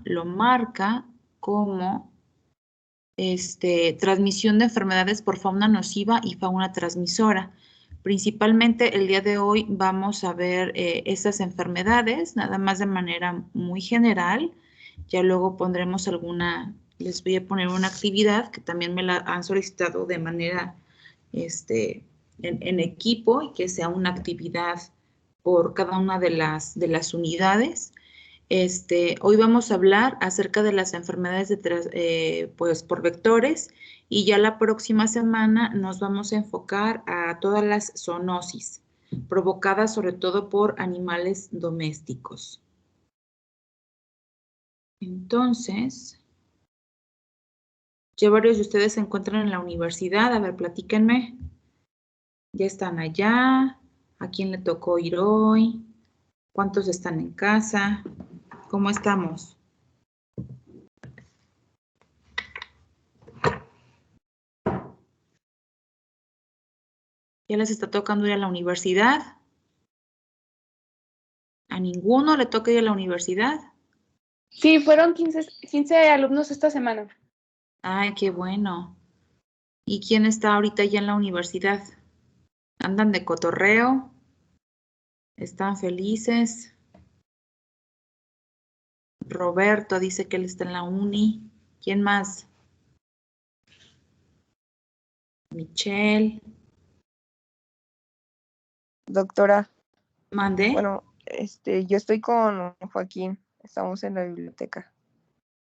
lo marca como transmisión de enfermedades por fauna nociva y fauna transmisora. Principalmente el día de hoy vamos a ver esas enfermedades, nada más de manera muy general. Ya luego pondremos les voy a poner una actividad que también me la han solicitado de manera en equipo y que sea una actividad por cada una de las unidades. Hoy vamos a hablar acerca de las enfermedades pues por vectores y ya la próxima semana nos vamos a enfocar a todas las zoonosis provocadas sobre todo por animales domésticos. Entonces, ya varios de ustedes se encuentran en la universidad. A ver, platíquenme. ¿Ya están allá? ¿A quién le tocó ir hoy? ¿Cuántos están en casa? ¿Cómo estamos? ¿Ya les está tocando ir a la universidad? ¿A ninguno le toca ir a la universidad? Sí, fueron 15 alumnos esta semana. Ay, qué bueno. ¿Y quién está ahorita ya en la universidad? ¿Andan de cotorreo? ¿Están felices? Roberto dice que él está en la uni. ¿Quién más? Michelle. Doctora, ¿Mande? bueno, yo estoy con Joaquín, estamos en la biblioteca.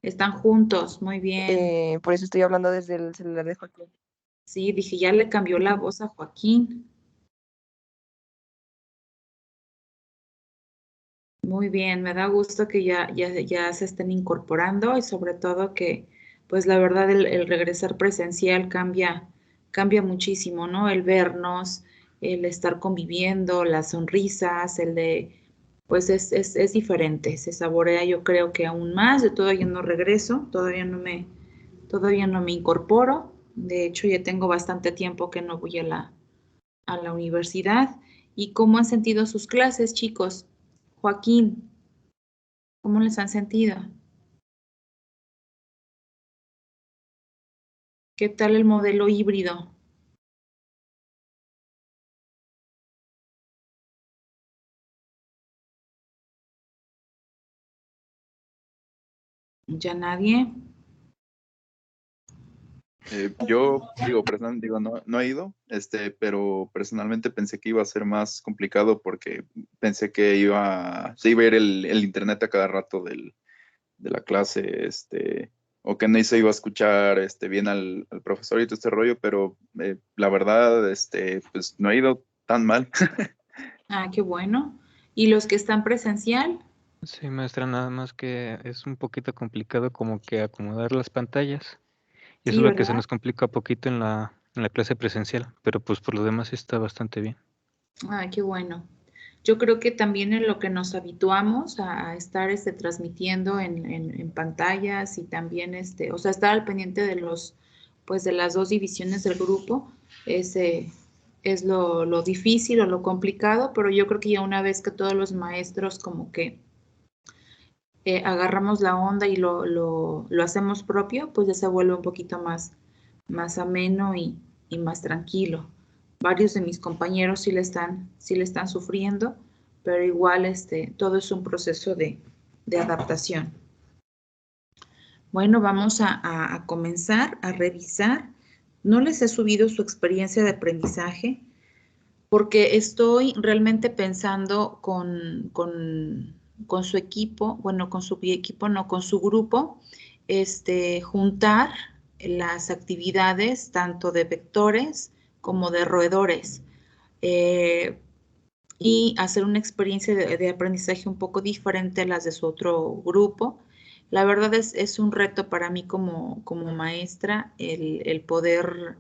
Están juntos, muy bien. Por eso estoy hablando desde el celular de Joaquín. Sí, dije, ya le cambió la voz a Joaquín. Muy bien, me da gusto que ya se estén incorporando y sobre todo que, pues la verdad, el regresar presencial cambia muchísimo, ¿no? El vernos, el estar conviviendo, las sonrisas, pues es diferente, se saborea yo creo que aún más. Yo todavía no regreso, todavía no me incorporo. De hecho, ya tengo bastante tiempo que no voy a la universidad. ¿Y cómo han sentido sus clases, chicos? Joaquín, ¿cómo les han sentido? ¿Qué tal el modelo híbrido? ¿Ya nadie? Yo no he ido, pero personalmente pensé que iba a ser más complicado porque pensé que se iba a ir el internet a cada rato de la clase, o que no se iba a escuchar, bien al profesor y todo este rollo, pero la verdad, pues no ha ido tan mal. Ah, qué bueno. ¿Y los que están presencial? Sí, maestra, nada más que es un poquito complicado como que acomodar las pantallas. Y eso Sí, es lo que se ¿verdad? nos complica un poquito en la clase presencial, pero pues por lo demás sí está bastante bien. Ah, qué bueno. Yo creo que también en lo que nos habituamos a estar transmitiendo en pantallas y también o sea, estar al pendiente de pues de las dos divisiones del grupo, ese es lo difícil o lo complicado, pero yo creo que ya una vez que todos los maestros como que agarramos la onda y lo hacemos propio, pues ya se vuelve un poquito más ameno y más tranquilo. Varios de mis compañeros sí le están sufriendo, pero igual todo es un proceso de adaptación. Bueno, vamos a comenzar a revisar. No les he subido su experiencia de aprendizaje porque estoy realmente pensando con su equipo, bueno, con su equipo, no, con su grupo, juntar las actividades tanto de vectores como de roedores eh, y hacer una experiencia de aprendizaje un poco diferente a las de su otro grupo. La verdad es un reto para mí como maestra el poder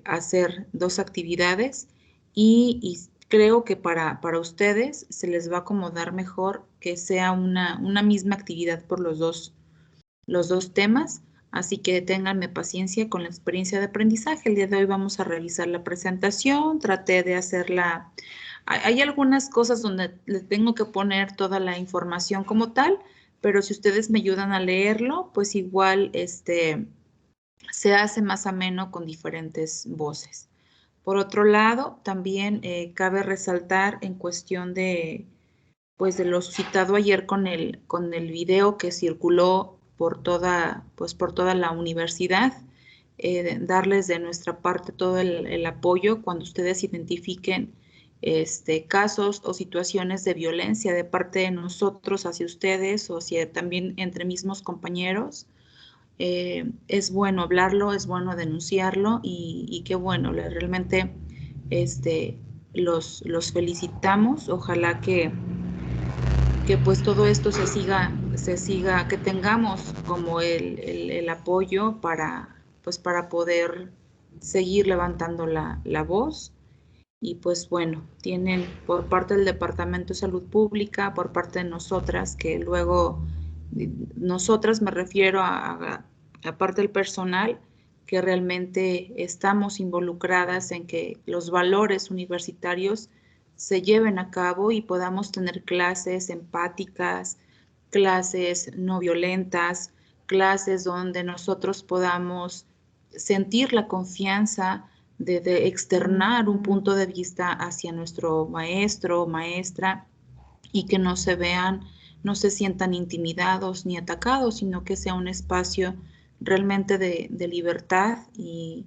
hacer dos actividades y creo que para ustedes se les va a acomodar mejor que sea una misma actividad por los dos temas, así que ténganme paciencia con la experiencia de aprendizaje. El día de hoy vamos a revisar la presentación, traté de hacerla. Hay algunas cosas donde le tengo que poner toda la información como tal, pero si ustedes me ayudan a leerlo, pues igual se hace más ameno con diferentes voces. Por otro lado, también cabe resaltar en cuestión pues de lo citado ayer con el video que circuló por por toda la universidad, darles de nuestra parte todo el apoyo cuando ustedes identifiquen casos o situaciones de violencia de parte de nosotros hacia ustedes o hacia también entre mismos compañeros. Es bueno hablarlo, es bueno denunciarlo y qué bueno, realmente los felicitamos. Ojalá que pues todo esto se siga, que tengamos como el apoyo pues para poder seguir levantando la voz. Y pues bueno, tienen por parte del Departamento de Salud Pública, por parte de nosotras, que luego, nosotras me refiero a parte del personal, que realmente estamos involucradas en que los valores universitarios se lleven a cabo y podamos tener clases empáticas, clases no violentas, clases donde nosotros podamos sentir la confianza de externar un punto de vista hacia nuestro maestro o maestra y que no se sientan intimidados ni atacados, sino que sea un espacio realmente de libertad y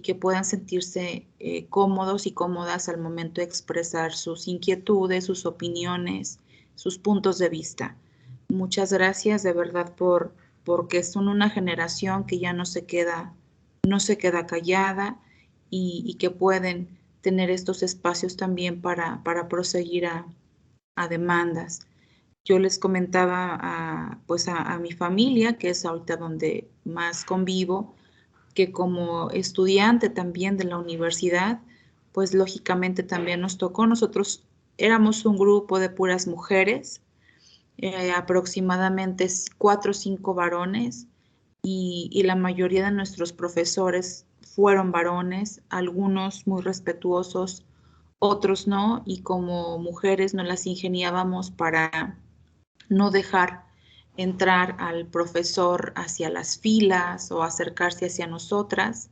que puedan sentirse cómodos y cómodas al momento de expresar sus inquietudes, sus opiniones, sus puntos de vista. Muchas gracias de verdad porque son una generación que ya no se queda callada y que pueden tener estos espacios también para proseguir a demandas. Yo les comentaba pues a mi familia, que es ahorita donde más convivo, que como estudiante también de la universidad, pues lógicamente también nos tocó. Nosotros éramos un grupo de puras mujeres, aproximadamente 4 o 5 varones, y la mayoría de nuestros profesores fueron varones, algunos muy respetuosos, otros no, y como mujeres nos las ingeniábamos para no dejar entrar al profesor hacia las filas o acercarse hacia nosotras,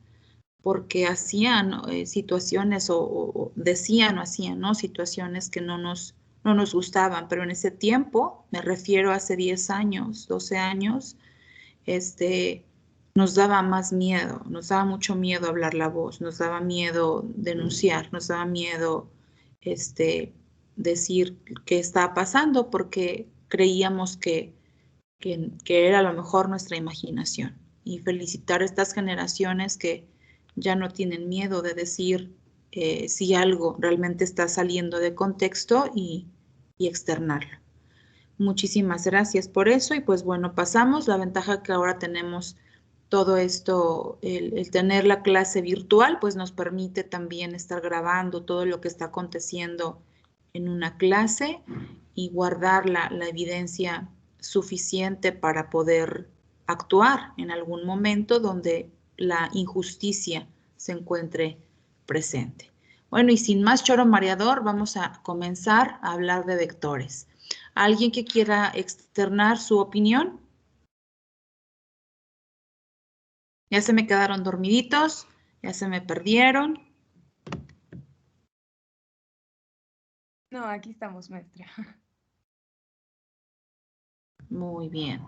porque hacían situaciones o decían o hacían, ¿no? Situaciones que no nos gustaban, pero en ese tiempo, me refiero a hace 10 años, 12 años, nos daba más miedo, nos daba mucho miedo hablar la voz, nos daba miedo denunciar, nos daba miedo decir qué estaba pasando porque creíamos que era a lo mejor nuestra imaginación. Y felicitar a estas generaciones que ya no tienen miedo de decir si algo realmente está saliendo de contexto y externarlo. Muchísimas gracias por eso y pues bueno, pasamos. La ventaja que ahora tenemos todo esto, el tener la clase virtual, pues nos permite también estar grabando todo lo que está aconteciendo en una clase y guardar la evidencia suficiente para poder actuar en algún momento donde la injusticia se encuentre presente. Bueno, y sin más choro mareador, vamos a comenzar a hablar de vectores. ¿Alguien que quiera externar su opinión? Ya se me quedaron dormiditos, ya se me perdieron. No, aquí estamos, maestra. Muy bien.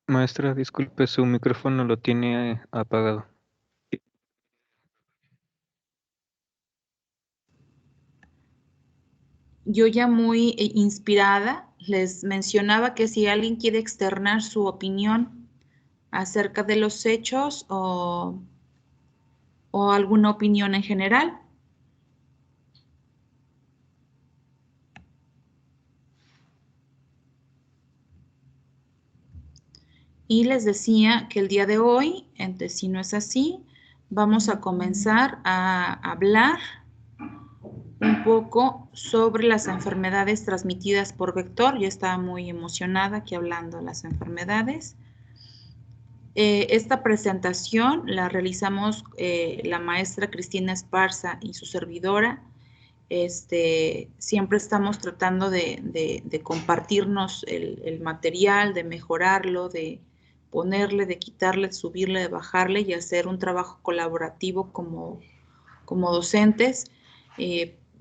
Maestra, disculpe, su micrófono lo tiene apagado. Yo ya muy inspirada les mencionaba que si alguien quiere externar su opinión acerca de los hechos o alguna opinión en general. Y les decía que el día de hoy, entonces, si no es así, vamos a comenzar a hablar un poco sobre las enfermedades transmitidas por vector. Yo estaba muy emocionada aquí hablando de las enfermedades. Esta presentación la realizamos la maestra Cristina Esparza y su servidora. Siempre estamos tratando de compartirnos el material, de mejorarlo, de ponerle, de quitarle, de subirle, de bajarle y hacer un trabajo colaborativo como docentes.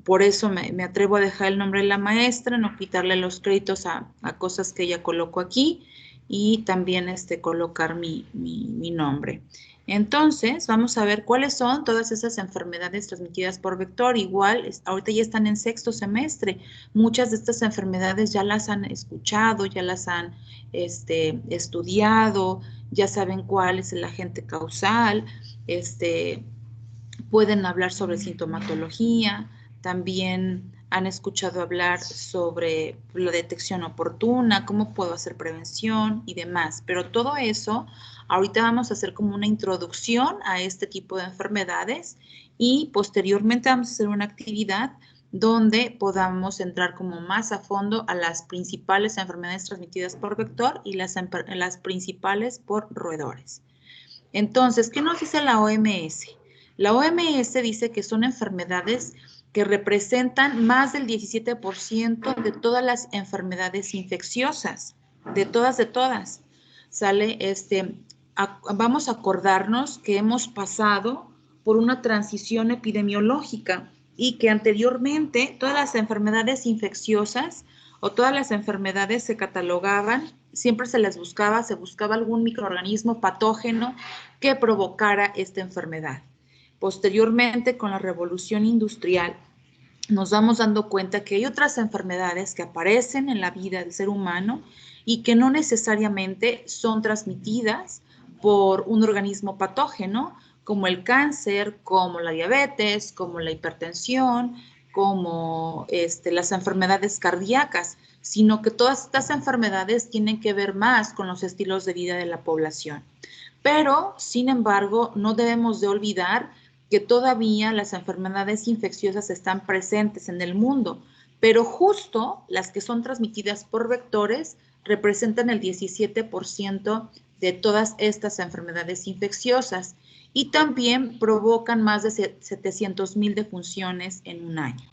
Por eso me atrevo a dejar el nombre de la maestra, no quitarle los créditos a cosas que ella colocó aquí y también colocar mi nombre. Entonces, vamos a ver cuáles son todas esas enfermedades transmitidas por vector. Igual, ahorita ya están en sexto semestre. Muchas de estas enfermedades ya las han escuchado, ya las han estudiado, ya saben cuál es el agente causal, pueden hablar sobre sintomatología, también han escuchado hablar sobre la detección oportuna, cómo puedo hacer prevención y demás. Pero todo eso, ahorita vamos a hacer como una introducción a este tipo de enfermedades y posteriormente vamos a hacer una actividad donde podamos entrar como más a fondo a las principales enfermedades transmitidas por vector y las principales por roedores. Entonces, ¿qué nos dice la OMS? La OMS dice que son enfermedades que representan más del 17% de todas las enfermedades infecciosas, de todas. Sale, vamos a acordarnos que hemos pasado por una transición epidemiológica y que anteriormente todas las enfermedades infecciosas o todas las enfermedades se catalogaban, siempre se buscaba algún microorganismo patógeno que provocara esta enfermedad. Posteriormente, con la revolución industrial, nos vamos dando cuenta que hay otras enfermedades que aparecen en la vida del ser humano y que no necesariamente son transmitidas por un organismo patógeno, como el cáncer, como la diabetes, como la hipertensión, como las enfermedades cardíacas, sino que todas estas enfermedades tienen que ver más con los estilos de vida de la población. Pero, sin embargo, no debemos de olvidar que todavía las enfermedades infecciosas están presentes en el mundo, pero justo las que son transmitidas por vectores representan el 17% de todas estas enfermedades infecciosas y también provocan más de 700,000 defunciones en un año.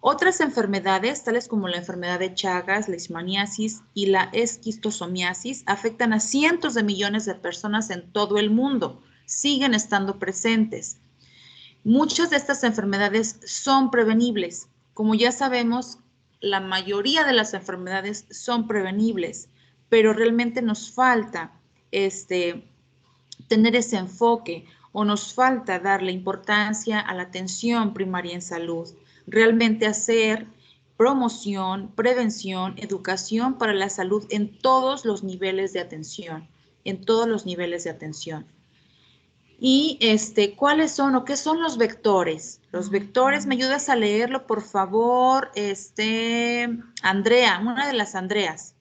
Otras enfermedades, tales como la enfermedad de Chagas, la leishmaniasis y la esquistosomiasis, afectan a cientos de millones de personas en todo el mundo. Siguen estando presentes. Muchas de estas enfermedades son prevenibles. Como ya sabemos, la mayoría de las enfermedades son prevenibles, pero realmente nos falta tener ese enfoque o nos falta darle importancia a la atención primaria en salud. Realmente hacer promoción, prevención, educación para la salud en todos los niveles de atención, Y ¿cuáles son o qué son los vectores? Los vectores, ¿me ayudas a leerlo, por favor? Andrea, una de las Andreas.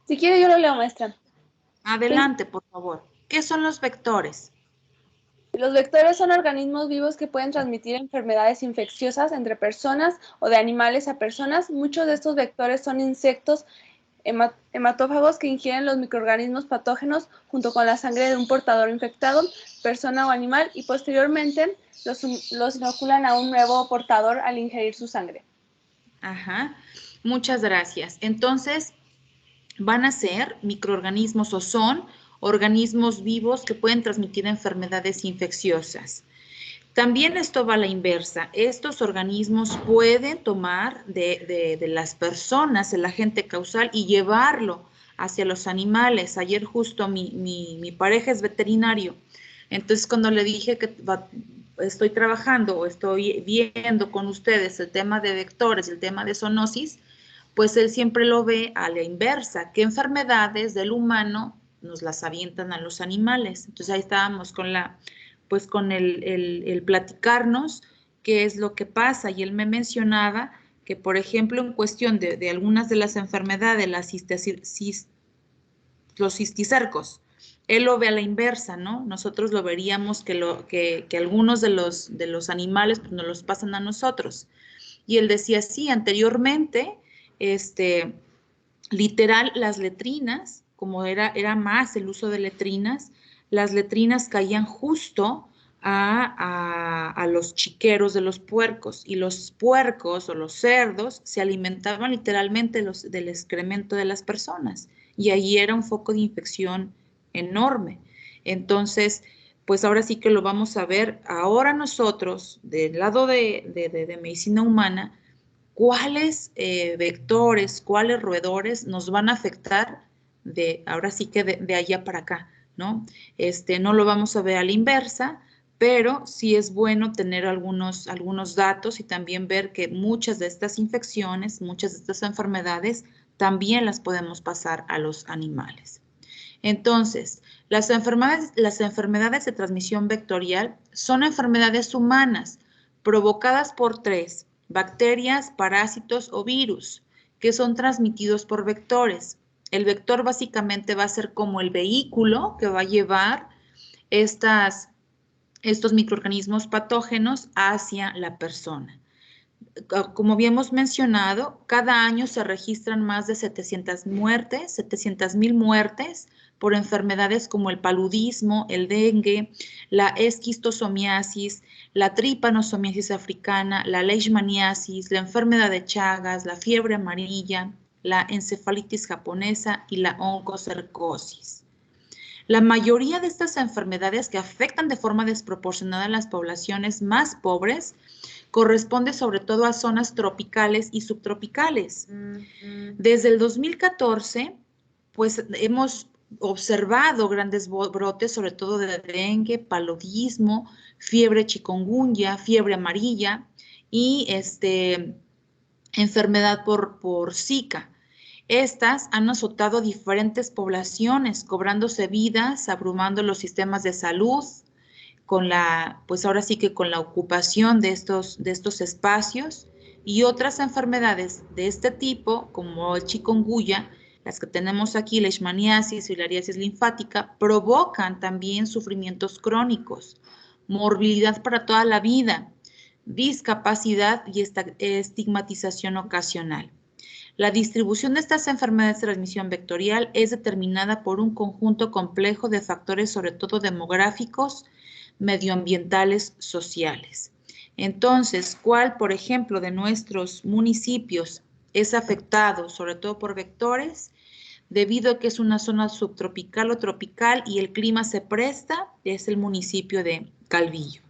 Si quiere, yo lo leo, maestra. Adelante, por favor. ¿Qué son los vectores? Los vectores son organismos vivos que pueden transmitir enfermedades infecciosas entre personas o de animales a personas. Muchos de estos vectores son insectos hematófagos que ingieren los microorganismos patógenos junto con la sangre de un portador infectado, persona o animal, y posteriormente los inoculan a un nuevo portador al ingerir su sangre. Ajá, muchas gracias. Entonces, van a ser microorganismos o son organismos vivos que pueden transmitir enfermedades infecciosas. También esto va a la inversa. Estos organismos pueden tomar de las personas el agente causal y llevarlo hacia los animales. Ayer justo mi pareja es veterinario. Entonces, cuando le dije que estoy trabajando o estoy viendo con ustedes el tema de vectores, el tema de zoonosis, pues él siempre lo ve a la inversa. ¿Qué enfermedades del humano nos las avientan a los animales? Entonces, ahí estábamos con el platicarnos qué es lo que pasa. Y él me mencionaba que, por ejemplo, en cuestión de algunas de las enfermedades, los cisticercos, él lo ve a la inversa, ¿no? Nosotros lo veríamos que algunos de los animales pues, nos los pasan a nosotros. Y él decía, sí, anteriormente, literal, las letrinas, como era más el uso de letrinas, las letrinas caían justo a los chiqueros de los puercos, y los puercos o los cerdos se alimentaban literalmente del excremento de las personas, y ahí era un foco de infección enorme. Entonces, pues ahora sí que lo vamos a ver ahora nosotros, del lado de medicina humana, cuáles vectores, cuáles roedores nos van a afectar ahora sí que de allá para acá, ¿no? No lo vamos a ver a la inversa, pero sí es bueno tener algunos datos y también ver que muchas de estas infecciones, muchas de estas enfermedades, también las podemos pasar a los animales. Entonces, las enfermedades de transmisión vectorial son enfermedades humanas provocadas por 3 bacterias, parásitos o virus, que son transmitidos por vectores. El vector básicamente va a ser como el vehículo que va a llevar estos microorganismos patógenos hacia la persona. Como habíamos mencionado, cada año se registran más de 700.000 muertes por enfermedades como el paludismo, el dengue, la esquistosomiasis, la tripanosomiasis africana, la leishmaniasis, la enfermedad de Chagas, la fiebre amarilla, la encefalitis japonesa y la oncocercosis. La mayoría de estas enfermedades que afectan de forma desproporcionada a las poblaciones más pobres corresponde sobre todo a zonas tropicales y subtropicales. Desde el 2014, pues hemos observado grandes brotes, sobre todo de dengue, paludismo, fiebre chikungunya, fiebre amarilla y enfermedad por Zika. Estas han azotado diferentes poblaciones, cobrándose vidas, abrumando los sistemas de salud, pues ahora sí que con la ocupación de estos espacios, y otras enfermedades de este tipo, como el chikungunya, las que tenemos aquí, leishmaniasis, filariasis linfática, provocan también sufrimientos crónicos, morbilidad para toda la vida, discapacidad y estigmatización ocasional. La distribución de estas enfermedades de transmisión vectorial es determinada por un conjunto complejo de factores, sobre todo demográficos, medioambientales, sociales. Entonces, ¿cuál, por ejemplo, de nuestros municipios es afectado, sobre todo por vectores? Debido a que es una zona subtropical o tropical y el clima se presta, es el municipio de Calvillo.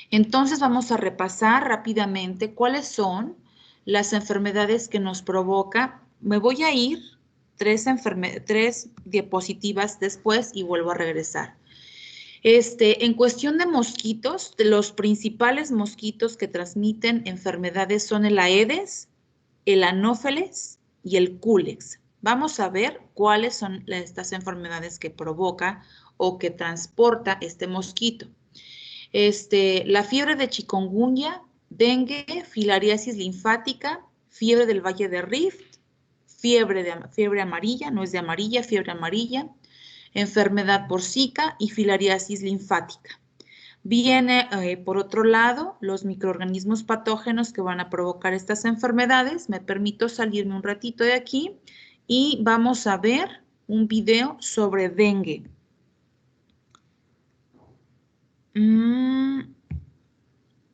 Entonces, vamos a repasar rápidamente cuáles son las enfermedades que nos provoca. Me voy a ir 3 diapositivas después y vuelvo a regresar. En cuestión de mosquitos, los principales mosquitos que transmiten enfermedades son el Aedes, el Anófeles y el Culex. Vamos a ver cuáles son estas enfermedades que provoca o que transporta este mosquito. La fiebre de chikungunya, dengue, filariasis linfática, fiebre del Valle de Rift, fiebre amarilla, no es de amarilla, fiebre amarilla, enfermedad por Zika y filariasis linfática. Viene, por otro lado, los microorganismos patógenos que van a provocar estas enfermedades. Me permito salirme un ratito de aquí y vamos a ver un video sobre dengue.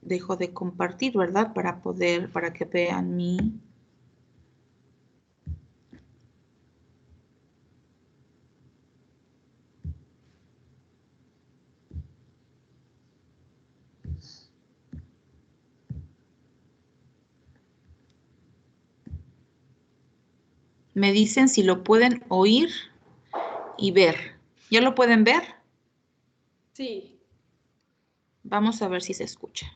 Dejo de compartir, ¿verdad? Para que vean mi... Me dicen si lo pueden oír y ver. ¿Ya lo pueden ver? Sí. Vamos a ver si se escucha.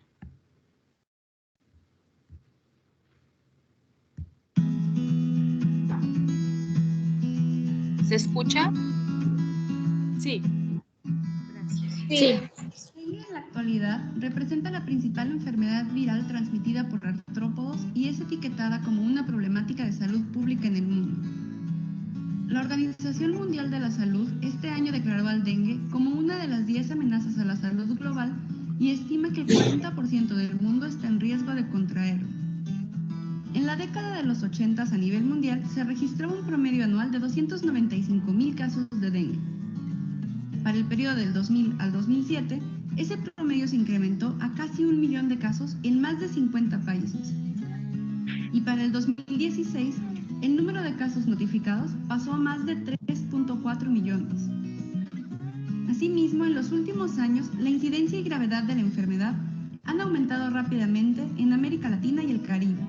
¿Se escucha? Sí. Gracias. Sí. En la actualidad representa la principal enfermedad viral transmitida por artrópodos y es etiquetada como una problemática de salud pública en el mundo. La Organización Mundial de la Salud este año declaró al dengue como una de las 10 amenazas a la salud global y estima que el 40% del mundo está en riesgo de contraerlo. En la década de los 80 a nivel mundial se registró un promedio anual de 295,000 casos de dengue. Para el periodo del 2000 al 2007, ese promedio se incrementó a casi 1 millón de casos en más de 50 países. Y para el 2016, el número de casos notificados pasó a más de 3.4 millones. Asimismo, en los últimos años, la incidencia y gravedad de la enfermedad han aumentado rápidamente en América Latina y el Caribe.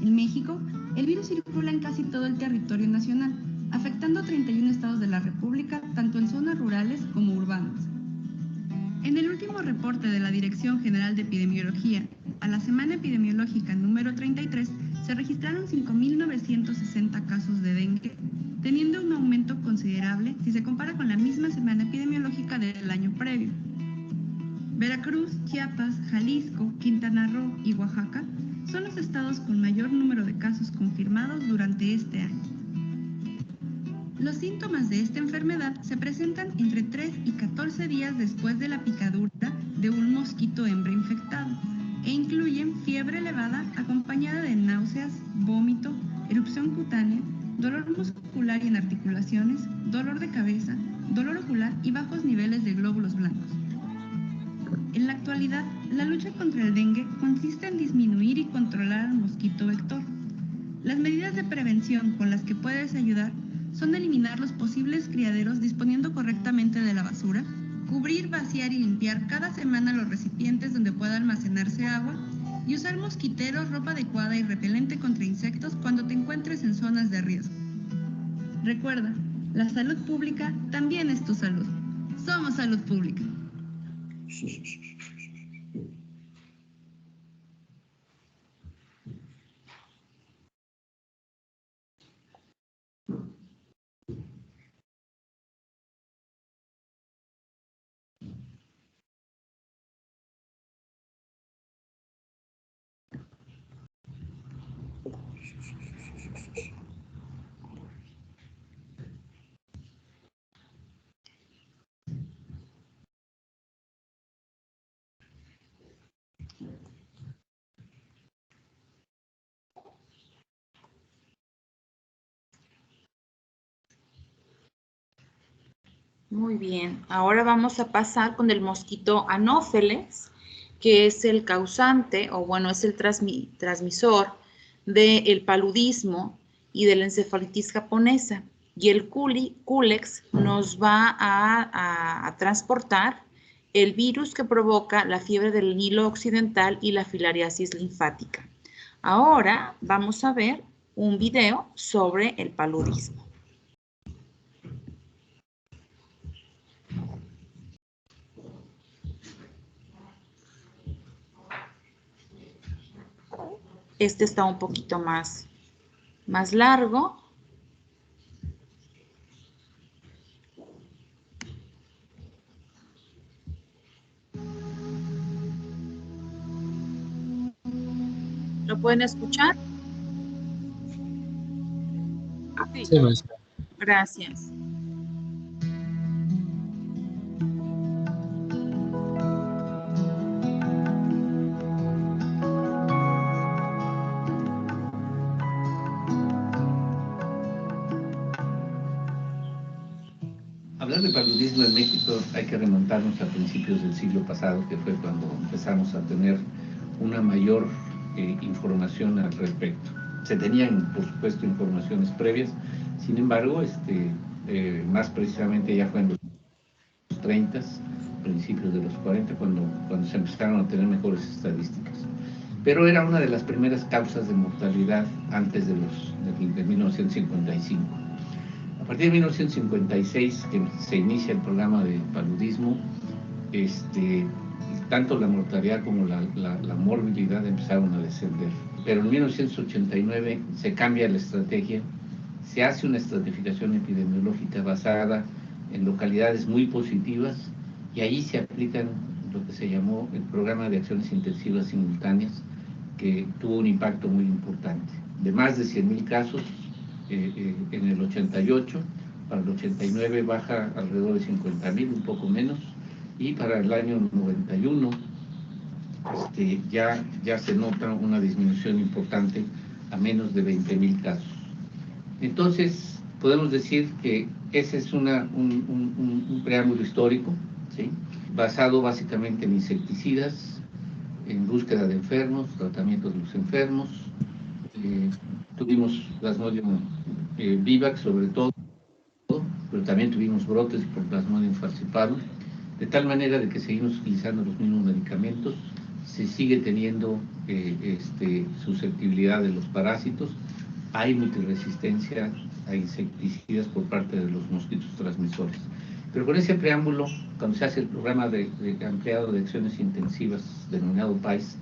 En México, el virus circula en casi todo el territorio nacional, afectando a 31 estados de la República, tanto en zonas rurales como urbanas. En el último reporte de la Dirección General de Epidemiología, a la semana epidemiológica número 33, se registraron 5.960 casos de dengue, teniendo un aumento considerable si se compara con la misma semana epidemiológica del año previo. Veracruz, Chiapas, Jalisco, Quintana Roo y Oaxaca son los estados con mayor número de casos confirmados durante este año. Los síntomas de esta enfermedad se presentan entre 3 y 14 días después de la picadura de un mosquito hembra infectado e incluyen fiebre elevada acompañada de náuseas, vómito, erupción cutánea, dolor muscular y en articulaciones, dolor de cabeza, dolor ocular y bajos niveles de glóbulos blancos. En la actualidad, la lucha contra el dengue consiste en disminuir y controlar al mosquito vector. Las medidas de prevención con las que puedes ayudar son eliminar los posibles criaderos disponiendo correctamente de la basura, cubrir, vaciar y limpiar cada semana los recipientes donde pueda almacenarse agua y usar mosquiteros, ropa adecuada y repelente contra insectos cuando te encuentres en zonas de riesgo. Recuerda, la salud pública también es tu salud. Somos Salud Pública. Muy bien, ahora vamos a pasar con el mosquito Anófeles, que es el causante, o bueno, es el transmisor del paludismo y de la encefalitis japonesa. Y el Culex nos va a transportar el virus que provoca la fiebre del Nilo Occidental y la filariasis linfática. Ahora vamos a ver un video sobre el paludismo. Este está un poquito más largo. ¿Lo pueden escuchar? Sí, maestra. Gracias. Hablar de paludismo en México hay que remontarnos a principios del siglo pasado, que fue cuando empezamos a tener una mayor información al respecto. Se tenían, por supuesto, informaciones previas, sin embargo, más precisamente ya fue en los 30, principios de los 40, cuando se empezaron a tener mejores estadísticas. Pero era una de las primeras causas de mortalidad antes de 1955. A partir de 1956, que se inicia el programa de paludismo, tanto la mortalidad como la morbilidad empezaron a descender. Pero en 1989 se cambia la estrategia, se hace una estratificación epidemiológica basada en localidades muy positivas y ahí se aplican lo que se llamó el programa de acciones intensivas simultáneas, que tuvo un impacto muy importante. De más de 100,000 casos en el 88, para el 89 baja alrededor de 50,000, un poco menos, y para el año 91 ya se nota una disminución importante a menos de 20,000 casos. Entonces, podemos decir que ese es un preámbulo histórico, ¿sí?, basado básicamente en insecticidas, en búsqueda de enfermos, tratamiento de los enfermos. Tuvimos Plasmodium vivax sobre todo, pero también tuvimos brotes por Plasmodium falciparum, de tal manera de que seguimos utilizando los mismos medicamentos, se sigue teniendo susceptibilidad de los parásitos, hay multiresistencia a insecticidas por parte de los mosquitos transmisores. Pero con ese preámbulo, cuando se hace el programa de ampliado de acciones intensivas denominado PAIS,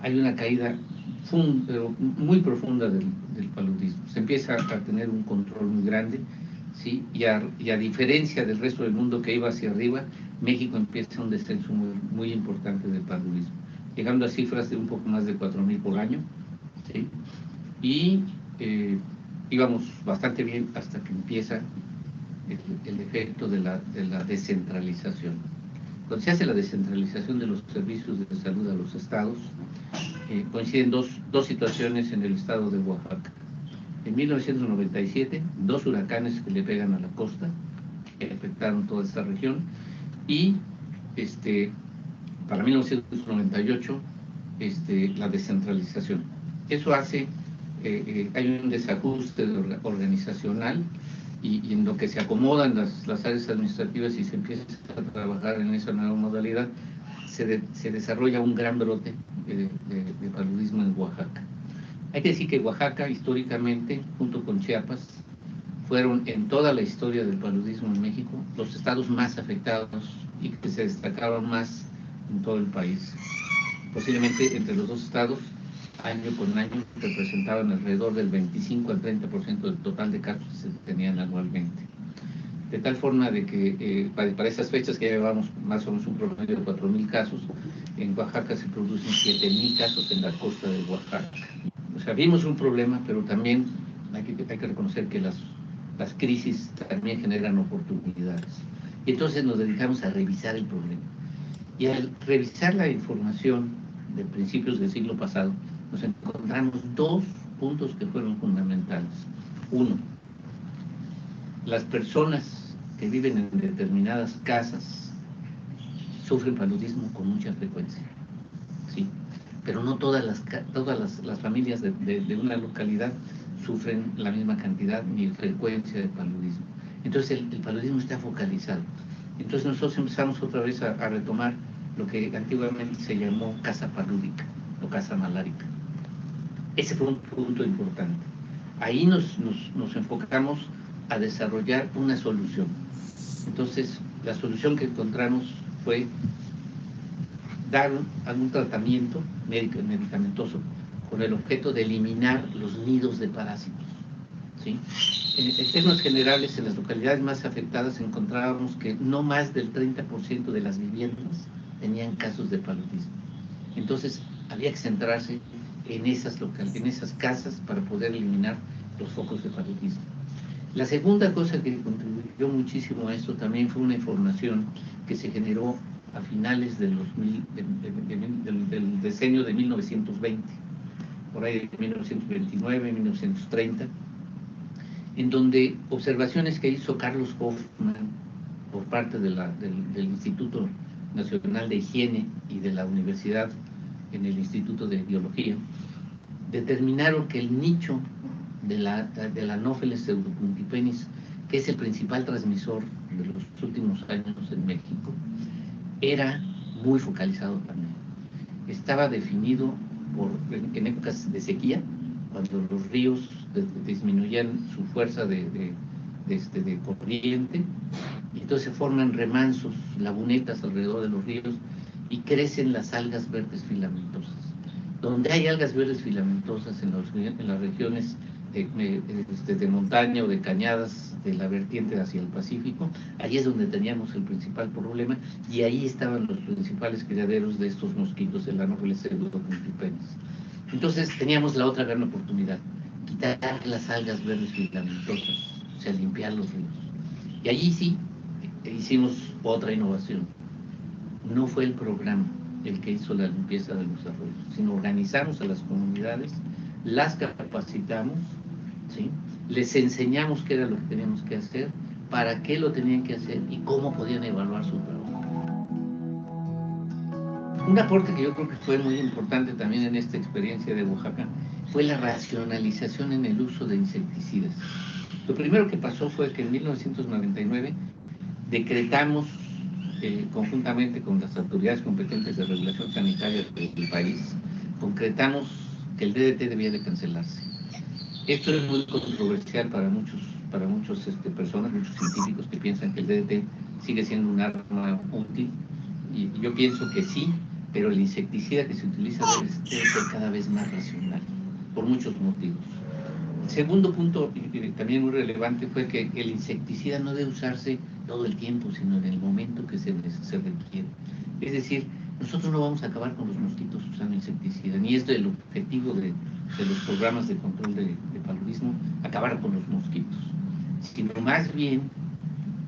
hay una caída pero muy profunda del paludismo. Se empieza a tener un control muy grande, ¿sí? Y a diferencia del resto del mundo que iba hacia arriba, México empieza un descenso muy importante del paludismo, llegando a cifras de un poco más de 4,000 por año, ¿sí? Y íbamos bastante bien hasta que empieza el efecto de la descentralización. Cuando se hace la descentralización de los servicios de salud a los estados, coinciden dos situaciones en el estado de Oaxaca. En 1997, 2 huracanes que le pegan a la costa, que afectaron toda esta región, y para 1998, la descentralización. Eso hace, hay un desajuste organizacional, y en lo que se acomodan las áreas administrativas y se empieza a trabajar en esa nueva modalidad, se desarrolla un gran brote de paludismo en Oaxaca. Hay que decir que Oaxaca, históricamente, junto con Chiapas, fueron en toda la historia del paludismo en México los estados más afectados y que se destacaban más en todo el país. Posiblemente entre los dos estados, año con año, representaban alrededor del 25 al 30% del total de casos que se tenían anualmente. De tal forma de que para esas fechas que ya llevamos más o menos un promedio de 4,000 casos, en Oaxaca se producen 7,000 casos en la costa de Oaxaca. O sea, vimos un problema, pero también hay que reconocer que las crisis también generan oportunidades. Y entonces nos dedicamos a revisar el problema. Y al revisar la información de principios del siglo pasado, nos encontramos 2 puntos que fueron fundamentales. Uno, las personas que viven en determinadas casas sufren paludismo con mucha frecuencia, ¿sí? Pero no todas las familias de una localidad sufren la misma cantidad ni frecuencia de paludismo. Entonces el paludismo está focalizado. Entonces nosotros empezamos otra vez a retomar lo que antiguamente se llamó casa palúdica o casa malárica. Ese fue un punto importante. Ahí nos enfocamos a desarrollar una solución. Entonces la solución que encontramos fue dar algún tratamiento medicamentoso con el objeto de eliminar los nidos de parásitos, ¿sí? En términos generales, en las localidades más afectadas encontrábamos que no más del 30% de las viviendas tenían casos de paludismo. Entonces había que centrarse en esas casas para poder eliminar los focos de paludismo. La segunda cosa que contribuyó muchísimo a esto también fue una información que se generó a finales del decenio de 1920, por ahí de 1929, 1930, en donde observaciones que hizo Carlos Hoffman por parte del Instituto Nacional de Higiene y de la Universidad en el Instituto de Biología, determinaron que el nicho de la Anopheles pseudopunctipenis, que es el principal transmisor de los últimos años en México, era muy focalizado también. Estaba definido en épocas de sequía, cuando los ríos disminuían su fuerza de corriente, y entonces se forman remansos, lagunetas alrededor de los ríos, y crecen las algas verdes filamentosas. Donde hay algas verdes filamentosas en las regiones de montaña o de cañadas de la vertiente hacia el Pacífico, allí es donde teníamos el principal problema, y ahí estaban los principales criaderos de estos mosquitos, el Anopheles pseudopunctipenis. Entonces teníamos la otra gran oportunidad, quitar las algas verdes filamentosas, o sea, limpiar los ríos. Y allí sí hicimos otra innovación. No fue el programa el que hizo la limpieza de los arroyos, sino organizamos a las comunidades, las capacitamos, ¿sí? Les enseñamos qué era lo que teníamos que hacer, para qué lo tenían que hacer y cómo podían evaluar su trabajo. Un aporte que yo creo que fue muy importante también en esta experiencia de Oaxaca fue la racionalización en el uso de insecticidas. Lo primero que pasó fue que en 1999 decretamos, conjuntamente con las autoridades competentes de regulación sanitaria del país, concretamos que el DDT debía de cancelarse. Esto es muy controversial para muchas personas, muchos científicos que piensan que el DDT sigue siendo un arma útil, y yo pienso que sí, pero el insecticida que se utiliza debe ser cada vez más racional, por muchos motivos. El segundo punto, también muy relevante, fue que el insecticida no debe usarse todo el tiempo, sino en el momento que se requiere. Es decir, nosotros no vamos a acabar con los mosquitos usando insecticida, ni es el objetivo de los programas de control de paludismo, acabar con los mosquitos, sino más bien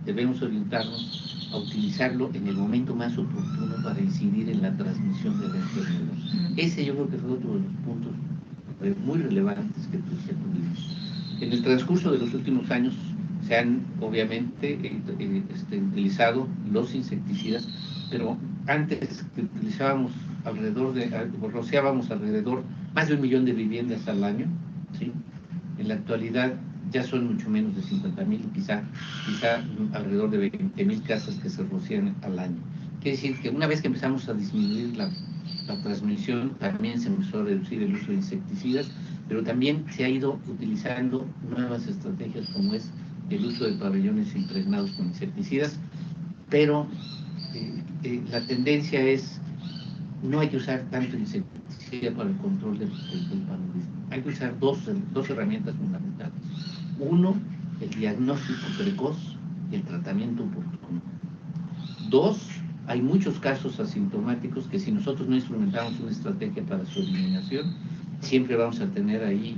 debemos orientarnos a utilizarlo en el momento más oportuno para incidir en la transmisión de la enfermedad. Ese yo creo que fue otro de los puntos muy relevantes que tuvimos. En el transcurso de los últimos años se han obviamente utilizado los insecticidas, pero antes utilizábamos rociábamos alrededor más de 1 millón de viviendas al año, ¿sí? En la actualidad ya son mucho menos de 50,000, quizá alrededor de 20,000 casas que se rocian al año. Quiere decir que una vez que empezamos a disminuir la transmisión, también se empezó a reducir el uso de insecticidas, pero también se ha ido utilizando nuevas estrategias como es el uso de pabellones impregnados con insecticidas, pero la tendencia es no hay que usar tanto insecticida para el control del paludismo. Hay que usar dos herramientas fundamentales. Uno, el diagnóstico precoz y el tratamiento oportuno. Dos, hay muchos casos asintomáticos que si nosotros no instrumentamos una estrategia para su eliminación, siempre vamos a tener ahí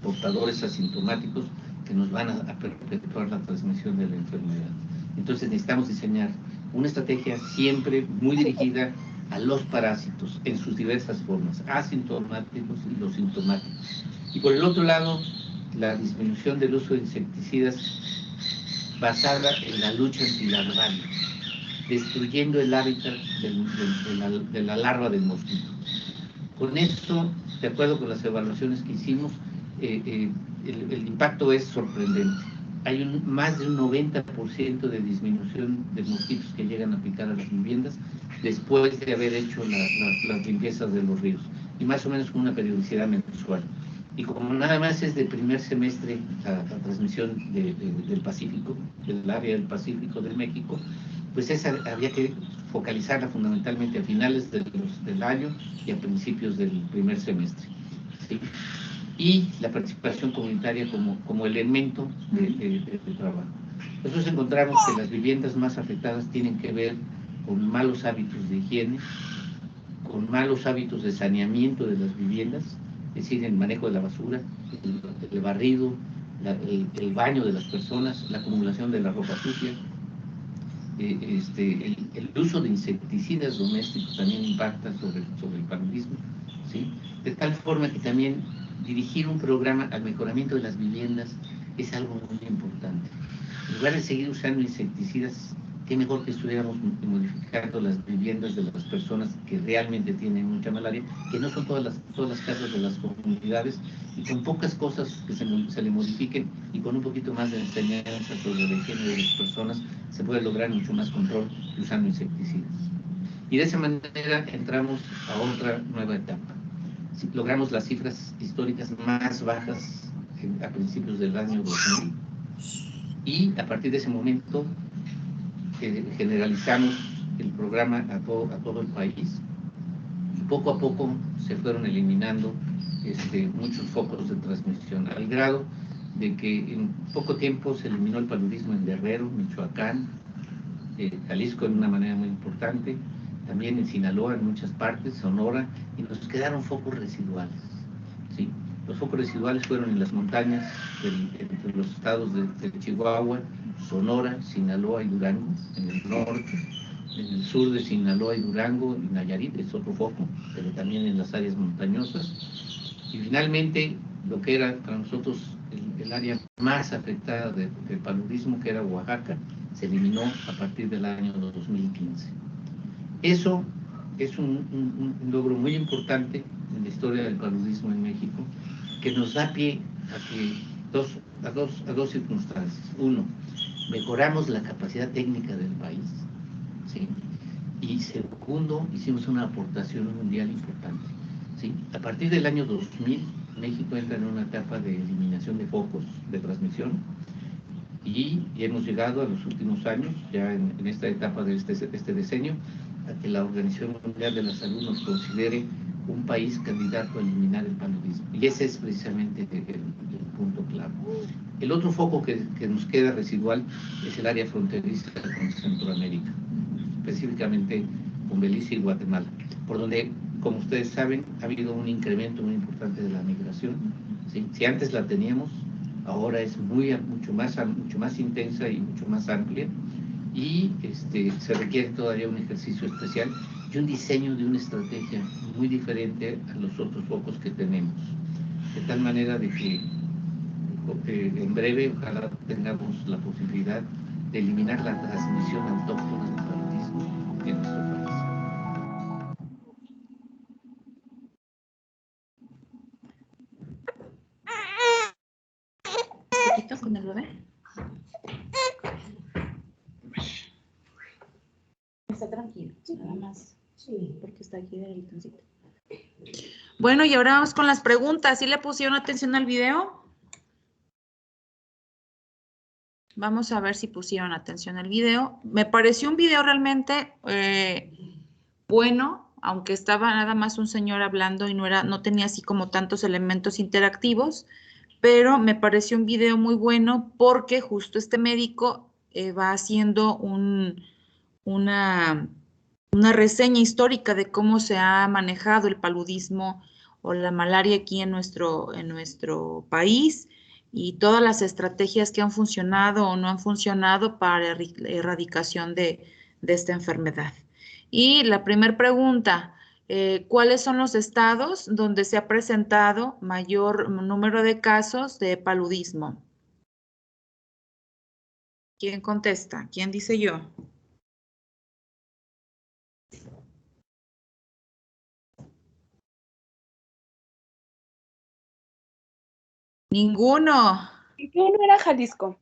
portadores asintomáticos que nos van a perpetuar la transmisión de la enfermedad. Entonces necesitamos diseñar una estrategia siempre muy dirigida a los parásitos en sus diversas formas, asintomáticos y los sintomáticos. Y por el otro lado, la disminución del uso de insecticidas basada en la lucha antilarval, destruyendo el hábitat de la larva del mosquito. Con esto, de acuerdo con las evaluaciones que hicimos, el impacto es sorprendente. Hay más de un 90% de disminución de mosquitos que llegan a picar a las viviendas después de haber hecho las limpiezas de los ríos, y más o menos con una periodicidad mensual. Y como nada más es de primer semestre la transmisión del Pacífico, del área del Pacífico de México, pues esa había que focalizarla fundamentalmente a finales del año y a principios del primer semestre, ¿sí? Y la participación comunitaria como elemento de trabajo. Nosotros encontramos que las viviendas más afectadas tienen que ver con malos hábitos de higiene, con malos hábitos de saneamiento de las viviendas, es decir, el manejo de la basura, el barrido, el baño de las personas, la acumulación de la ropa sucia, el uso de insecticidas domésticos también impacta sobre el paludismo, ¿sí? De tal forma que también dirigir un programa al mejoramiento de las viviendas es algo muy importante. En lugar de seguir usando insecticidas, qué mejor que estuviéramos modificando las viviendas de las personas que realmente tienen mucha malaria, que no son todas las casas de las comunidades, y con pocas cosas que se le modifiquen y con un poquito más de enseñanza sobre la higiene de las personas, se puede lograr mucho más control usando insecticidas. Y de esa manera entramos a otra nueva etapa. Logramos las cifras históricas más bajas a principios del año 2000, y a partir de ese momento generalizamos el programa a todo el país, y poco a poco se fueron eliminando muchos focos de transmisión, al grado de que en poco tiempo se eliminó el paludismo en Guerrero, Michoacán, Jalisco de una manera muy importante, también en Sinaloa, en muchas partes, Sonora, y nos quedaron focos residuales, ¿sí? Los focos residuales fueron en las montañas entre los estados de Chihuahua, Sonora, Sinaloa y Durango, en el norte, en el sur de Sinaloa y Durango y Nayarit, es otro foco, pero también en las áreas montañosas. Y finalmente, lo que era para nosotros el área más afectada del paludismo, que era Oaxaca, se eliminó a partir del año 2015. Eso es un logro muy importante en la historia del paludismo en México, que nos da pie a dos circunstancias. Uno, mejoramos la capacidad técnica del país, ¿sí? Y segundo, hicimos una aportación mundial importante, ¿sí? A partir del año 2000, México entra en una etapa de eliminación de focos de transmisión y hemos llegado a los últimos años, ya en esta etapa de este decenio, a que la Organización Mundial de la Salud nos considere un país candidato a eliminar el paludismo. Y ese es precisamente el punto clave. El otro foco que nos queda residual es el área fronteriza con Centroamérica, específicamente con Belice y Guatemala, por donde, como ustedes saben, ha habido un incremento muy importante de la migración, ¿sí? Si antes la teníamos, ahora es mucho más intensa y mucho más amplia, y se requiere todavía un ejercicio especial y un diseño de una estrategia muy diferente a los otros focos que tenemos, de tal manera de que en breve ojalá tengamos la posibilidad de eliminar la transmisión autóctona del paludismo en nuestro país. ¿Un poquito con el bebé? Está tranquilo, nada más. Sí, porque está aquí del litoncito. Bueno, y ahora vamos con las preguntas. ¿Sí le pusieron atención al video? Vamos a ver si pusieron atención al video. Me pareció un video realmente bueno, aunque estaba nada más un señor hablando y no tenía así como tantos elementos interactivos, pero me pareció un video muy bueno porque justo este médico va haciendo una reseña histórica de cómo se ha manejado el paludismo o la malaria aquí en nuestro país y todas las estrategias que han funcionado o no han funcionado para la erradicación de esta enfermedad. Y la primera pregunta, ¿cuáles son los estados donde se ha presentado mayor número de casos de paludismo? ¿Quién contesta? ¿Quién dice yo? Ninguno. Ninguno era Jalisco.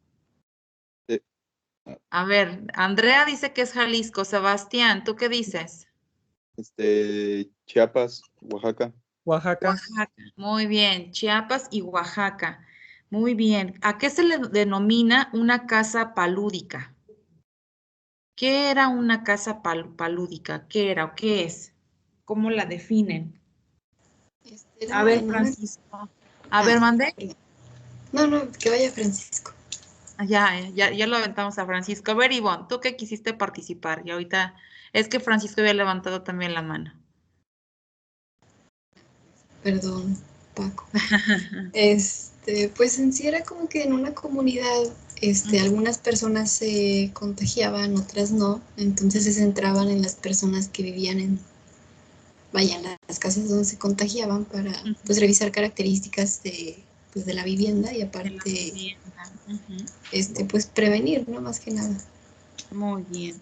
A ver, Andrea dice que es Jalisco. Sebastián, ¿tú qué dices? Chiapas, Oaxaca. Oaxaca. Muy bien, Chiapas y Oaxaca. Muy bien. ¿A qué se le denomina una casa palúdica? ¿Qué era una casa palúdica? ¿Qué era o qué es? ¿Cómo la definen? A ver, Francisco. A ver, mandé. No, que vaya Francisco. Ya lo aventamos a Francisco. A ver, Ivonne, ¿tú qué quisiste participar? Y ahorita es que Francisco había levantado también la mano. Perdón, Paco. Pues en sí era como que en una comunidad, algunas personas se contagiaban, otras no, entonces se centraban en las personas que vivían en las casas donde se contagiaban para pues revisar características de la vivienda y aparte pues prevenir, ¿no? Más que nada. Muy bien.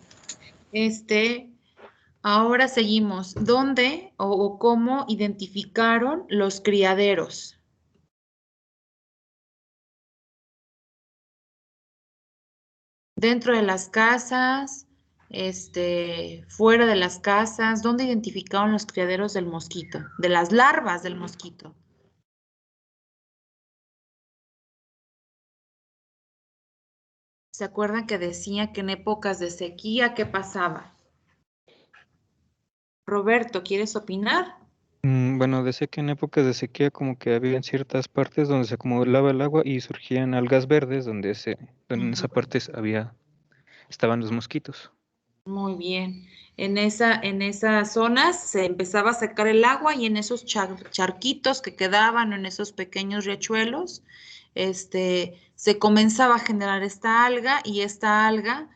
Ahora seguimos. ¿Dónde o cómo identificaron los criaderos? Dentro de las casas, fuera de las casas, ¿dónde identificaron los criaderos del mosquito? De las larvas del mosquito. ¿Se acuerdan que decía que en épocas de sequía, qué pasaba? Roberto, ¿quieres opinar? Bueno, decía que en épocas de sequía como que había en ciertas partes donde se acumulaba el agua y surgían algas verdes donde en esa parte estaban los mosquitos. Muy bien. En esas zonas se empezaba a secar el agua y en esos charquitos que quedaban, en esos pequeños riachuelos, se comenzaba a generar esta alga y esta alga,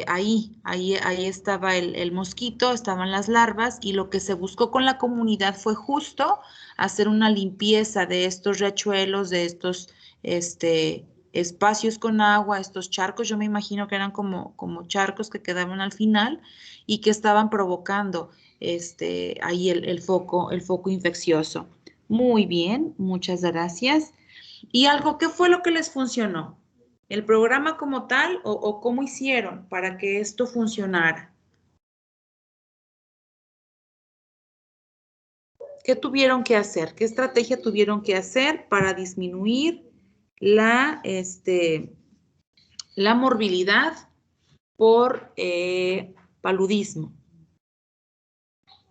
ahí estaba el mosquito, estaban las larvas y lo que se buscó con la comunidad fue justo hacer una limpieza de estos riachuelos, de estos, espacios con agua, estos charcos, yo me imagino que eran como charcos que quedaban al final y que estaban provocando ahí el foco infeccioso. Muy bien, muchas gracias. ¿Y algo qué fue lo que les funcionó? ¿El programa como tal o cómo hicieron para que esto funcionara? ¿Qué tuvieron que hacer? ¿Qué estrategia tuvieron que hacer para disminuir la morbilidad por paludismo?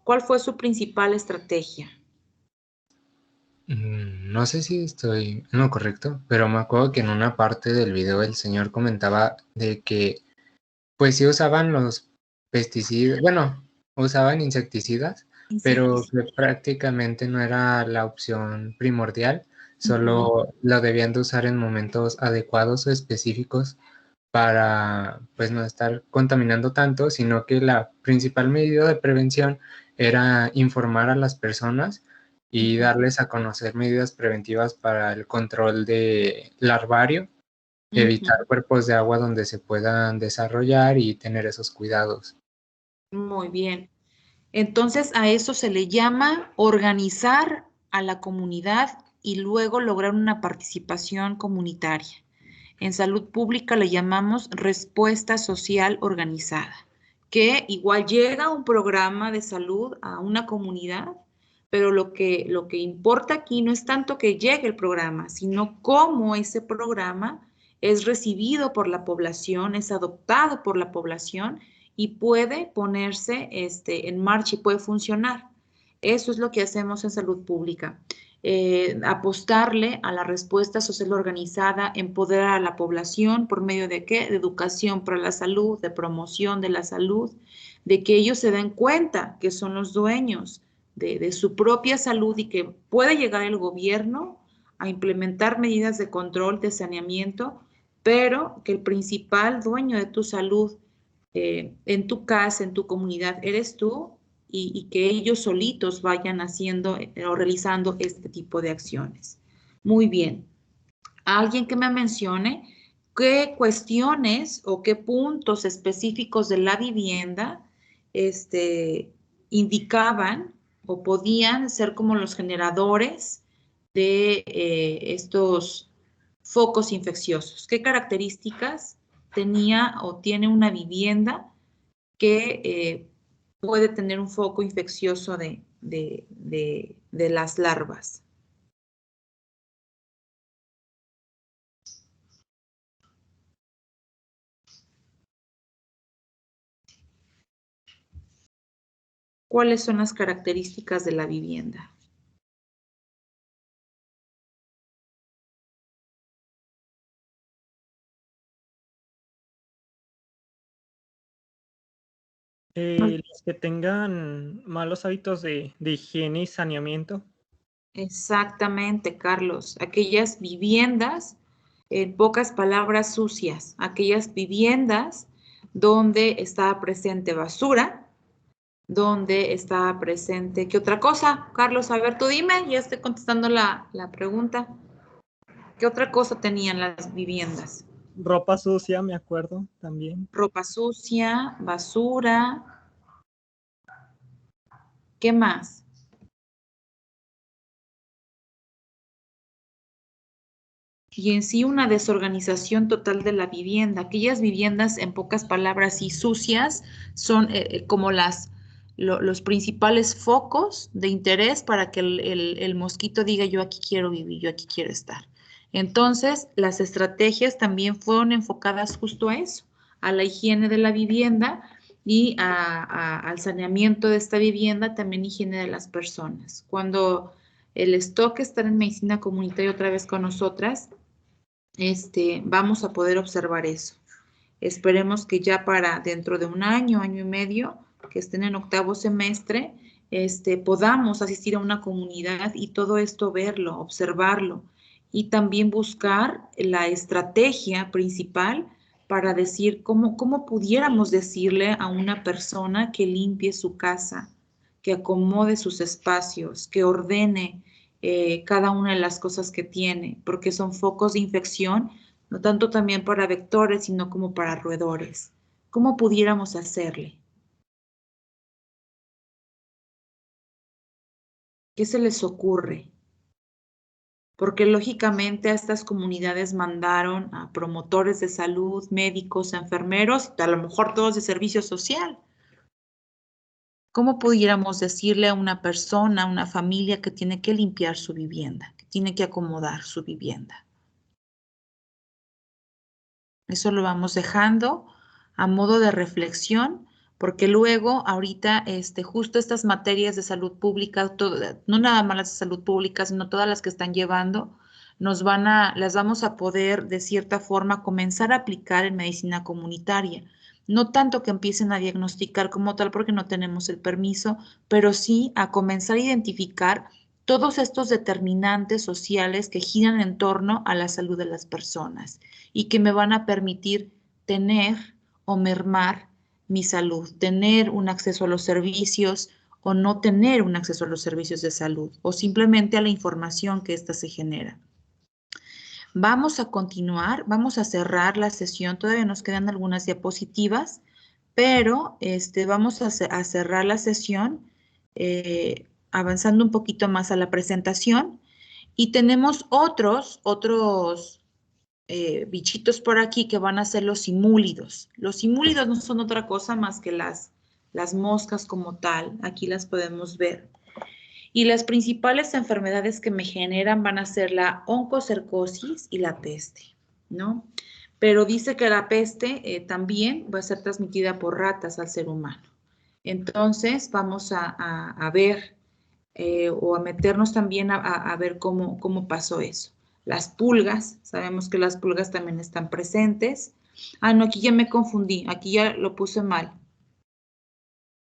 ¿Cuál fue su principal estrategia? No sé si estoy en lo correcto, pero me acuerdo que en una parte del video el señor comentaba de que pues sí usaban los pesticidas, bueno, usaban insecticidas, pero que prácticamente no era la opción primordial, solo lo debían de usar en momentos adecuados o específicos para pues no estar contaminando tanto, sino que la principal medida de prevención era informar a las personas y darles a conocer medidas preventivas para el control de larvario, evitar cuerpos de agua donde se puedan desarrollar y tener esos cuidados. Muy bien. Entonces a eso se le llama organizar a la comunidad y luego lograr una participación comunitaria. En salud pública le llamamos respuesta social organizada, que igual llega un programa de salud a una comunidad, pero lo que importa aquí no es tanto que llegue el programa, sino cómo ese programa es recibido por la población, es adoptado por la población y puede ponerse en marcha y puede funcionar. Eso es lo que hacemos en salud pública. Apostarle a la respuesta social organizada, empoderar a la población por medio de ¿qué? De educación para la salud, de promoción de la salud, de que ellos se den cuenta que son los dueños de su propia salud y que puede llegar el gobierno a implementar medidas de control, de saneamiento, pero que el principal dueño de tu salud en tu casa, en tu comunidad, eres tú y que ellos solitos vayan haciendo o realizando este tipo de acciones. Muy bien. Alguien que me mencione qué cuestiones o qué puntos específicos de la vivienda indicaban o podían ser como los generadores de estos focos infecciosos. ¿Qué características tenía o tiene una vivienda que puede tener un foco infeccioso de las larvas? ¿Cuáles son las características de la vivienda? Los que tengan malos hábitos de higiene y saneamiento. Exactamente, Carlos. Aquellas viviendas, en pocas palabras, sucias. Aquellas viviendas donde estaba presente basura, donde estaba presente... ¿Qué otra cosa? Carlos, a ver, tú dime, ya estoy contestando la pregunta. ¿Qué otra cosa tenían las viviendas? Ropa sucia, me acuerdo, también. Ropa sucia, basura. ¿Qué más? Y en sí una desorganización total de la vivienda. Aquellas viviendas, en pocas palabras, y sucias, son como los principales focos de interés para que el mosquito diga yo aquí quiero vivir, yo aquí quiero estar. Entonces, las estrategias también fueron enfocadas justo a eso, a la higiene de la vivienda y al saneamiento de esta vivienda, también higiene de las personas. Cuando el stock está en medicina comunitaria otra vez con nosotras, vamos a poder observar eso. Esperemos que ya para dentro de un año, año y medio, que estén en octavo semestre, podamos asistir a una comunidad y todo esto verlo, observarlo y también buscar la estrategia principal para decir cómo pudiéramos decirle a una persona que limpie su casa, que acomode sus espacios, que ordene cada una de las cosas que tiene, porque son focos de infección, no tanto también para vectores, sino como para roedores. ¿Cómo pudiéramos hacerle? ¿Qué se les ocurre? Porque lógicamente a estas comunidades mandaron a promotores de salud, médicos, enfermeros, a lo mejor todos de servicio social. ¿Cómo pudiéramos decirle a una persona, a una familia que tiene que limpiar su vivienda, que tiene que acomodar su vivienda? Eso lo vamos dejando a modo de reflexión, porque luego, ahorita, justo estas materias de salud pública, no nada más las de salud pública, sino todas las que están llevando, las vamos a poder, de cierta forma, comenzar a aplicar en medicina comunitaria. No tanto que empiecen a diagnosticar como tal, porque no tenemos el permiso, pero sí a comenzar a identificar todos estos determinantes sociales que giran en torno a la salud de las personas y que me van a permitir tener o mermar mi salud, tener un acceso a los servicios o no tener un acceso a los servicios de salud o simplemente a la información que ésta se genera. Vamos a continuar, vamos a cerrar la sesión, todavía nos quedan algunas diapositivas, pero vamos a cerrar la sesión avanzando un poquito más a la presentación y tenemos otros bichitos por aquí que van a ser los simúlidos. Los simúlidos no son otra cosa más que las moscas como tal. Aquí las podemos ver. Y las principales enfermedades que me generan van a ser la oncocercosis y la peste, ¿no? Pero dice que la peste también va a ser transmitida por ratas al ser humano. Entonces vamos a ver o a meternos también a ver cómo pasó eso. Las pulgas, sabemos que las pulgas también están presentes. Ah, no, aquí ya me confundí, aquí ya lo puse mal.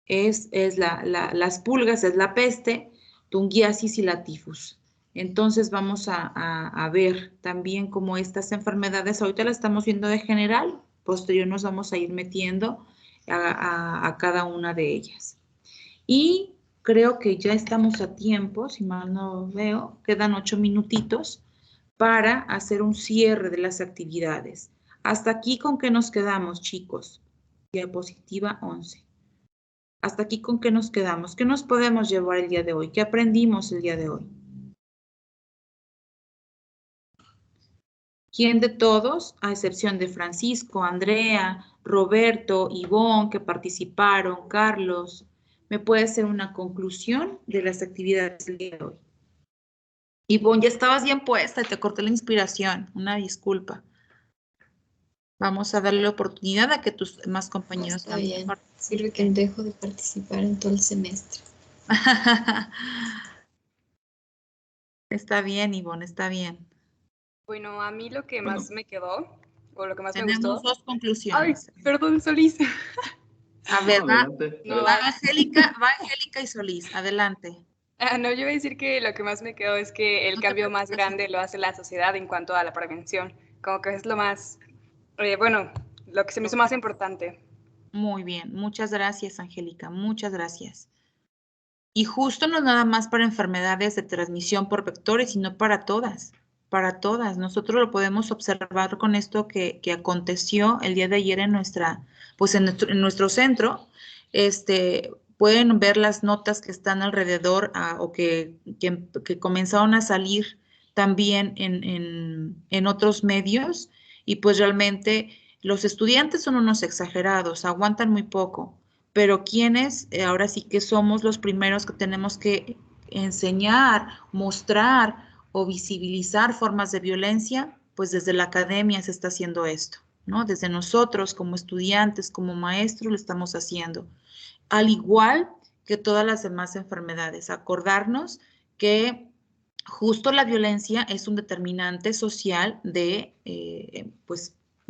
Las pulgas es la peste, tungiasis y la tifus. Entonces vamos a ver también cómo estas enfermedades, ahorita las estamos viendo de general, posterior nos vamos a ir metiendo a cada una de ellas. Y creo que ya estamos a tiempo, si mal no veo, quedan 8 minutitos para hacer un cierre de las actividades. Hasta aquí, ¿con qué nos quedamos, chicos? Diapositiva 11. Hasta aquí, ¿con qué nos quedamos? ¿Qué nos podemos llevar el día de hoy? ¿Qué aprendimos el día de hoy? ¿Quién de todos, a excepción de Francisco, Andrea, Roberto, Ivonne, que participaron, Carlos, me puede hacer una conclusión de las actividades del día de hoy? Ivonne, ya estabas bien puesta y te corté la inspiración. Una disculpa. Vamos a darle la oportunidad a que tus demás compañeros Está bien. Sirve que dejo de participar en todo el semestre. Está bien, Ivonne, está bien. Bueno, a mí lo que más me quedó, o lo que más me gustó... Tenemos 2 conclusiones. Ay, perdón, Solís. A ver, va Angélica y Solís, adelante. No, yo iba a decir que lo que más me quedó es que el cambio más grande lo hace la sociedad en cuanto a la prevención. Como que es lo más, lo que se me hizo más importante. Muy bien, muchas gracias, Angélica, muchas gracias. Y justo no nada más para enfermedades de transmisión por vectores, sino para todas, para todas. Nosotros lo podemos observar con esto que aconteció el día de ayer en nuestro centro. Pueden ver las notas que están alrededor o que comenzaron a salir también en otros medios y pues realmente los estudiantes son unos exagerados, aguantan muy poco, pero quienes ahora sí que somos los primeros que tenemos que enseñar, mostrar o visibilizar formas de violencia, pues desde la academia se está haciendo esto, ¿no? Desde nosotros como estudiantes, como maestros lo estamos haciendo. Al igual que todas las demás enfermedades, acordarnos que justo la violencia es un determinante social de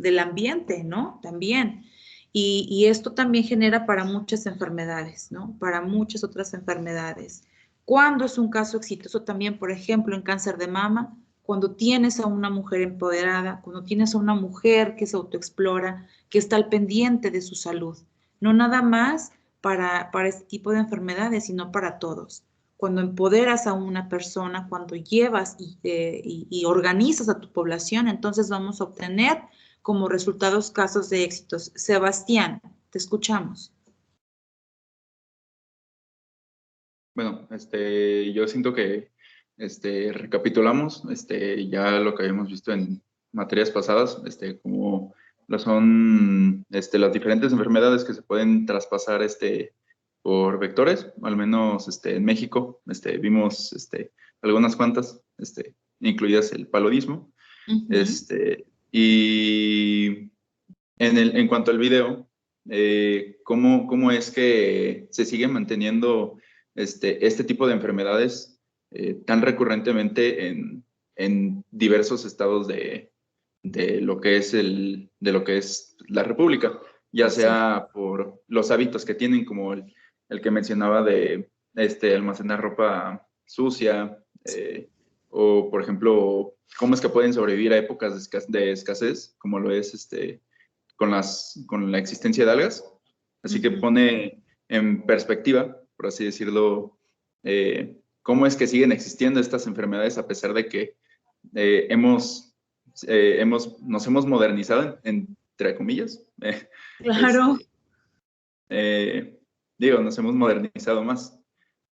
del ambiente, ¿no? También. Y esto también genera para muchas enfermedades, ¿no? Para muchas otras enfermedades. ¿Cuándo es un caso exitoso también, por ejemplo, en cáncer de mama? Cuando tienes a una mujer empoderada, cuando tienes a una mujer que se autoexplora, que está al pendiente de su salud. No nada más para este tipo de enfermedades, sino para todos. Cuando empoderas a una persona, cuando llevas y organizas a tu población, entonces vamos a obtener como resultados casos de éxitos. Sebastián, te escuchamos. Bueno, yo siento que recapitulamos ya lo que habíamos visto en materias pasadas, como lo son las diferentes enfermedades que se pueden traspasar por vectores, al menos en México vimos algunas cuantas, incluidas el paludismo. Y en cuanto al video, ¿cómo es que se sigue manteniendo este tipo de enfermedades tan recurrentemente en diversos estados de lo que es la República, ya sea por los hábitos que tienen, como el que mencionaba de almacenar ropa sucia, o por ejemplo, cómo es que pueden sobrevivir a épocas de escasez, como lo es con la existencia de algas. Así que pone en perspectiva, por así decirlo, cómo es que siguen existiendo estas enfermedades a pesar de que nos hemos modernizado, entre comillas. Claro. Nos hemos modernizado más.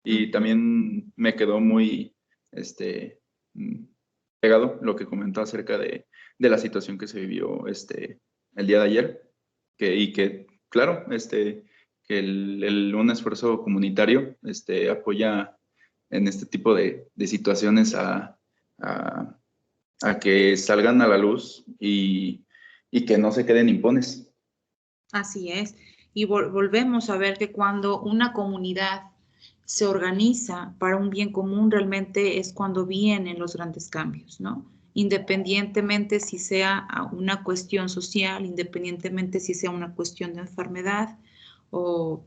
Y también me quedó muy pegado lo que comentó acerca de la situación que se vivió el día de ayer, que claro, que un esfuerzo comunitario apoya en este tipo de situaciones a que salgan a la luz y que no se queden impunes. Así es. Y volvemos a ver que cuando una comunidad se organiza para un bien común, realmente es cuando vienen los grandes cambios, ¿no? Independientemente si sea una cuestión social, independientemente si sea una cuestión de enfermedad o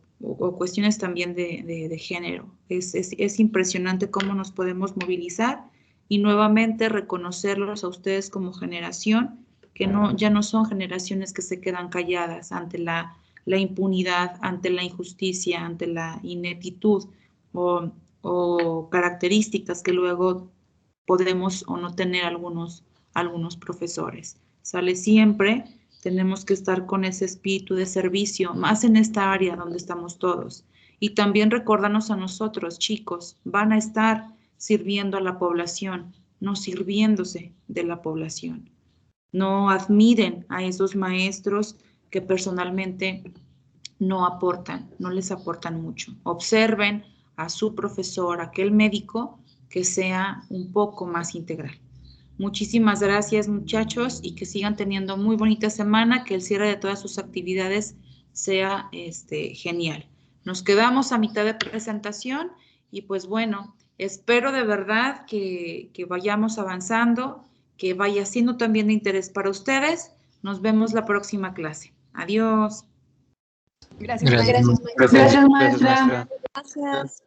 cuestiones también de género. Es impresionante cómo nos podemos movilizar y nuevamente reconocerlos a ustedes como generación, que ya no son generaciones que se quedan calladas ante la impunidad, ante la injusticia, ante la ineptitud o características que luego podemos o no tener algunos profesores. Sale siempre, tenemos que estar con ese espíritu de servicio, más en esta área donde estamos todos. Y también recordarnos a nosotros, chicos, van a estar sirviendo a la población, no sirviéndose de la población. No admiren a esos maestros que personalmente no aportan, no les aportan mucho. Observen a su profesor, aquel médico, que sea un poco más integral. Muchísimas gracias, muchachos, y que sigan teniendo muy bonita semana, que el cierre de todas sus actividades sea genial. Nos quedamos a mitad de presentación y pues bueno, espero de verdad que vayamos avanzando, que vaya siendo también de interés para ustedes. Nos vemos la próxima clase. Adiós. Gracias, Gracias. maestra. Gracias, maestra. Gracias.